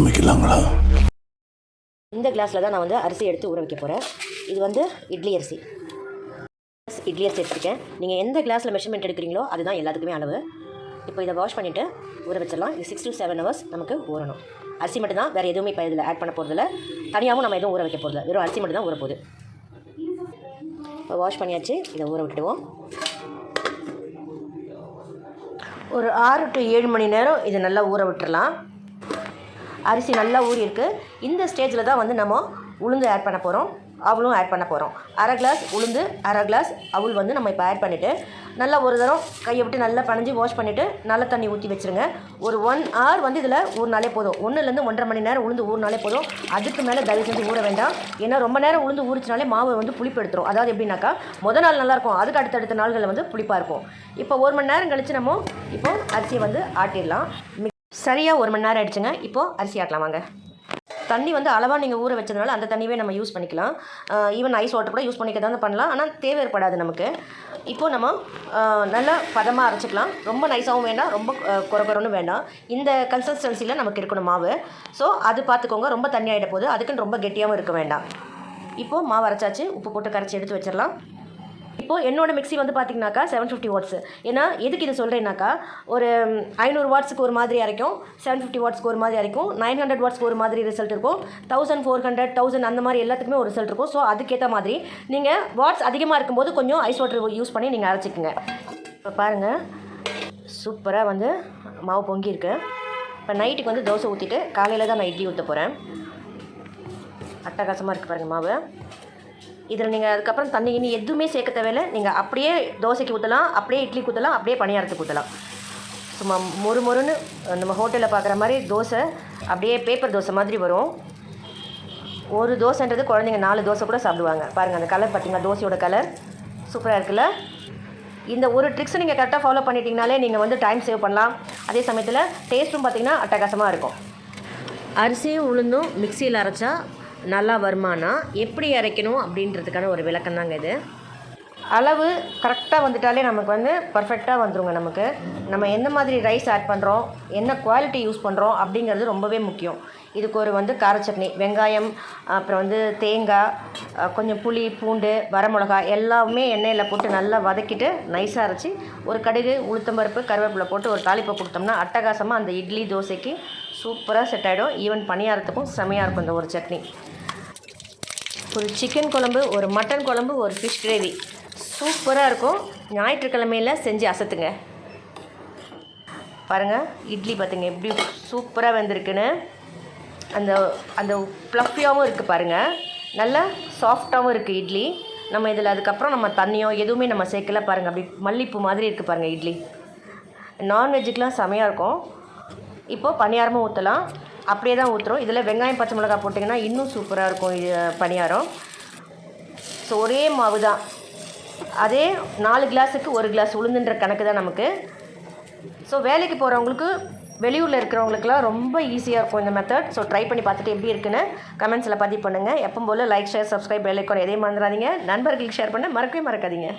ஆரம்பிக்கலாங்களா? இந்த கிளாஸில் தான் நான் வந்து அரிசி எடுத்து ஊற வைக்க போகிறேன். இது வந்து இட்லி அரிசி எடுத்துருக்கேன். நீங்கள் எந்த கிளாஸில் மெஷர்மெண்ட் எடுக்கிறீங்களோ அதுதான் எல்லாத்துக்குமே அளவு. இப்போ இதை வாஷ் பண்ணிவிட்டு ஊற வச்சிடலாம். இது 6 to 7 hours நமக்கு ஊறணும். அரிசி மட்டும் தான், வேறு எதுவுமே இப்போ இதில் ஆட் பண்ண போகிறதில்ல. தனியாகவும் நம்ம எதுவும் ஊற வைக்க போகிறதில்ல, வெறும் அரிசி மட்டும் தான் ஊற போகுது. இப்போ வாஷ் பண்ணியாச்சு, இதை ஊற விட்டுடுவோம். ஒரு 6 to 7 மணி நேரம் இதை நல்லா ஊற விட்டுடலாம். அரிசி நல்லா ஊறி இருக்குது. இந்த ஸ்டேஜில் தான் வந்து நம்ம உளுந்து ஆட் பண்ண போகிறோம், அவளும் ஆட் பண்ண போகிறோம். அரை கிளாஸ் உளுந்து, அரை கிளாஸ் அவள் வந்து நம்ம இப்போ ஆட் பண்ணிவிட்டு நல்லா ஒரு தரம் கையை விட்டு நல்லா பனைஞ்சு வாஷ் பண்ணிவிட்டு நல்ல தண்ணி ஊற்றி வச்சுருங்க. ஒரு 1 hour வந்து இதில் ஊறினாலே போதும். 1லேருந்து 1.5 மணி நேரம் உளுந்து ஊறினாலே போதும். அதுக்கு மேலே தயவு செஞ்சு ஊற வேண்டாம். ஏன்னா ரொம்ப நேரம் உளுந்து ஊறிச்சினாலே மாவு வந்து புளிப்பு எடுத்துரும். அதாவது எப்படின்னாக்கா முதல் நாள் நல்லாயிருக்கும், அதுக்கு அடுத்தடுத்த நாள்களில் வந்து புளிப்பாக இருக்கும். இப்போ 1 மணி நேரம் கழித்து நம்ம இப்போ அரிசியை வந்து ஆட்டிடலாம். சரியாக 1 மணி நேரம் ஆகிடுச்சுங்க. இப்போது அரிசி ஆட்டலாம் வாங்க. தண்ணி வந்து அளவாக நீங்கள் ஊற வச்சதுனால அந்த தண்ணியே நம்ம யூஸ் பண்ணிக்கலாம். ஈவன் ஐஸ் வாட்டர் கூட யூஸ் பண்ணிக்க தான் பண்ணலாம், ஆனால் தேவை ஏற்படாது நமக்கு. இப்போது நம்ம நல்லா பதமாக அரைச்சிக்கலாம். ரொம்ப நைஸாகவும் வேண்டாம், ரொம்ப குறன்னு வேண்டாம். இந்த கன்சிஸ்டன்சியில் நமக்கு இருக்கணும் மாவு. ஸோ அது பார்த்துக்கோங்க, ரொம்ப தண்ணி ஆகிட போகுது, அதுக்குன்னு ரொம்ப கெட்டியாகவும் இருக்க வேண்டாம். இப்போது மாவு அரைச்சாச்சு, உப்பு போட்டு கரைச்சி எடுத்து வச்சிடலாம். இப்போது என்னோடய மிக்ஸி வந்து பார்த்திங்கனாக்கா 750 watts. ஏன்னா எதுக்கு இதை சொல்கிறேன்னாக்கா, ஒரு 500 wattsக்கு ஒரு மாதிரி அரைக்கும், 750 wattsக்கு ஒரு மாதிரி அரைக்கும், 900 wattsக்கு ஒரு மாதிரி ரிசல்ட் இருக்கும், 1400, 1000 அந்த மாதிரி எல்லாத்துக்குமே ஒரு ரிசல்ட் இருக்கும். ஸோ அதுக்கேற்ற மாதிரி நீங்கள் வாட்ஸ் அதிகமாக இருக்கும்போது கொஞ்சம் ஐஸ் வாட்டர் யூஸ் பண்ணி நீங்கள் அரைச்சிக்கோங்க. இப்போ பாருங்கள், சூப்பராக வந்து மாவு பொங்கியிருக்கு. இப்போ நைட்டுக்கு வந்து தோசை ஊற்றிட்டு காலையில் தான் நான் இட்லி ஊற்ற போகிறேன். அட்டகாசமாக இருக்குது பாருங்கள் மாவு. இதில் நீங்கள் அதுக்கப்புறம் தண்ணி கிண்ணி எதுவுமே சேர்க்க தேவையில்லை. நீங்கள் அப்படியே தோசைக்கு ஊற்றலாம், அப்படியே இட்லிக்கு ஊற்றலாம், அப்படியே பணியாரத்துக்கு ஊற்றலாம். சும்மா மொறுன்னு நம்ம ஹோட்டலில் பார்க்குற மாதிரி தோசை அப்படியே பேப்பர் தோசை மாதிரி வரும். ஒரு தோசைன்றது குழந்தைங்க 4 தோசை கூட சாப்பிடுவாங்க. பாருங்கள் அந்த கலர் பார்த்திங்கன்னா, தோசையோட கலர் சூப்பராக இருக்குல்ல. இந்த ஒரு ட்ரிக்ஸை நீங்கள் கரெக்டாக ஃபாலோ பண்ணிட்டீங்கனாலே நீங்கள் வந்து டைம் சேவ் பண்ணலாம். அதே சமயத்தில் டேஸ்ட்டும் பார்த்திங்கன்னா அட்டகாசமாக இருக்கும். அரிசியும் உளுந்தும் மிக்சியில் அரைச்சா நல்லா வருமானா எப்படி அரைக்கணும் அப்படின்றதுக்கான ஒரு விளக்கம் தாங்க இது. அளவு கரெக்டாக வந்துட்டாலே நமக்கு வந்து பர்ஃபெக்டாக வந்துடுங்க. நமக்கு நம்ம எந்த மாதிரி ரைஸ் ஆட் பண்ணுறோம், என்ன குவாலிட்டி யூஸ் பண்ணுறோம் அப்படிங்கிறது ரொம்பவே முக்கியம். இதுக்கு ஒரு வந்து கார சட்னி, வெங்காயம், அப்புறம் வந்து தேங்காய், கொஞ்சம் புளி, பூண்டு, வரமிளகாய் எல்லாமே எண்ணெயில் போட்டு நல்லா வதக்கிட்டு நைஸாக அரைச்சி ஒரு கடுகு, உளுத்தம்பருப்பு, கருவேப்பிலை போட்டு ஒரு தாளிப்பை கொடுத்தோம்னா அட்டகாசமாக அந்த இட்லி தோசைக்கு சூப்பராக செட் ஆகிடும். ஈவன் பணியாரத்துக்கும் செமையாக இருக்கும் இந்த ஒரு சட்னி. ஒரு சிக்கன் குழம்பு, ஒரு மட்டன் குழம்பு, ஒரு ஃபிஷ் கிரேவி சூப்பராக இருக்கும். ஞாயிற்றுக்கிழமையில் செஞ்சு அசத்துங்க. பாருங்கள் இட்லி பார்த்துங்க எப்படி சூப்பராக வெந்திருக்குன்னு. அந்த அந்த ப்ளஃபியாகவும் இருக்குது பாருங்கள், நல்லா சாஃப்டாகவும் இருக்குது இட்லி. நம்ம இதில் அதுக்கப்புறம் நம்ம தண்ணியோ எதுவுமே நம்ம சேர்க்கல. பாருங்கள் அப்படி மல்லிப்பூ மாதிரி இருக்குது பாருங்கள் இட்லி. நான்வெஜ்ஜுக்கெலாம் செமையாக இருக்கும். இப்போது பணியாரமும் ஊற்றலாம், அப்படியே தான் ஊற்றுறோம். இதில் வெங்காயம் பச்சை மிளகாய் போட்டிங்கன்னா இன்னும் சூப்பராக இருக்கும் இது பணியாரம். ஸோ ஒரே மாவு தான், அதே 4 கிளாஸுக்கு 1 கிளாஸ் உளுந்துன்ற கணக்கு தான் நமக்கு. ஸோ வேலைக்கு போகிறவங்களுக்கு, வெளியூரில் இருக்கிறவங்களுக்குலாம் ரொம்ப ஈஸியாக இருக்கும் இந்த மெத்தட். ஸோ ட்ரை பண்ணி பார்த்துட்டு எப்படி இருக்குன்னு கமெண்ட்ஸில் பதிவு பண்ணுங்கள். எப்போ போல் like, share, subscribe, bell icon எதையும் மறந்துடாதீங்க. நண்பர்களுக்கு ஷேர் பண்ண மறக்கவே மறக்காதீங்க.